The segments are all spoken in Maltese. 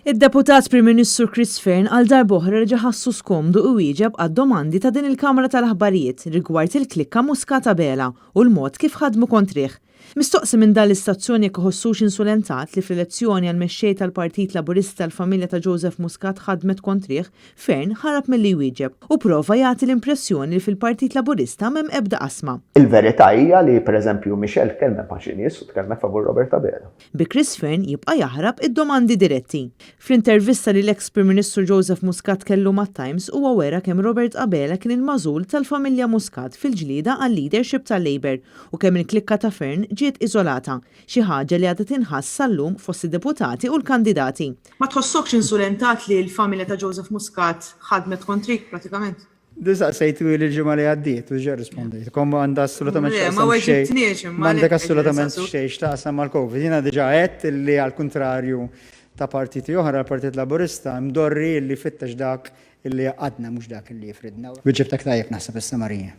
Id-Deputat Prim Ministru Chris Fearn għal darb'oħra reġa' ħassu skomdu u wieġeb għad-domandi ta' din il-Kamra tal-Aħbarijiet rigward il-klikka Muscat Abela u l-mod kif ħadmu kontrih. Mistoqsi minn dan l-istazzjoni jekk iħossux insulentat li fl-elezzjoni għal mexxej tal-Partit Laburista l-familja ta' Joseph Muscat ħadmet kontrih, Fearn ħarab milli jwieġeb u prova jagħti l-impressjoni li fil-Partit Laburista m'hemm ebda qasma. Il-verità hija li pereżempju Michel tkellmet ma' xi nies u tkellmet favur Robert Abela. Bi Chris Fearn jibqa' jaħrab id-domandi diretti. Fl-intervista li l-eks Prim Ministru Joseph Muscat kellu mat-Times huwa wera kemm Robert Abela kien il-mażul tal-familja Muscat fil-ġlieda għal-leadership tal-Labor u kemm il-klikka ta' Fearn ġiet iżolata, xi ħaġa li għadha tinħass sal-lum fost id-deputati u l-kandidati. Ma tħossokx insulentat li l-familja ta' Joseph Muscat ħadmet kontrik pratikament? Disa sejtu il-ġimma li għaddiet u ġer rispondejt. Kom għanda assolutament Ma weġibtniex imma. Mandek assolutament xej xtaqsam mal-Covid. Jina diġa għedt li għal-kontrarju ta' partiti oħra, l-Partit Laburista, mdorri li fittax dak illi għadna mux dak illi jifridna. Bieġibtak tajjeb naħseb is-Samarija.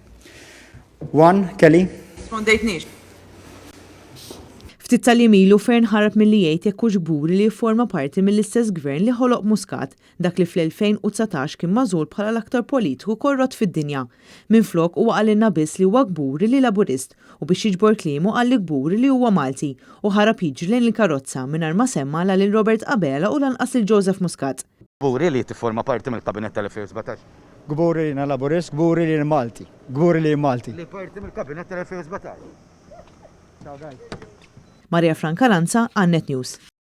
Kelly. Rispondejtniex. Ftit tal-imilu Fearn ħarab milli jgħid jekk hux gburi li jifforma parti mill-istess gvern li ħoloq Muscat dak li fl-2019 kien mażul bħala l-aktar politiku korrott fid-dinja. Minflok huwa qalilna biss li huwa gburi li Laburist u biex jiġbor kliemu għalli gburi li huwa Malti u ħarab jiġri lejn il-karozza mingħajr ma semma lil Robert Abela u lanqas lil Joseph Muscat. Gburi li tifforma parti mill-Kabinet tal-2017. Gburi li Laburist, gburi li Malti. Gburi li Malti. Li parti mill-Kabinet tal-2017. Maria Franca Lanza, Annet News.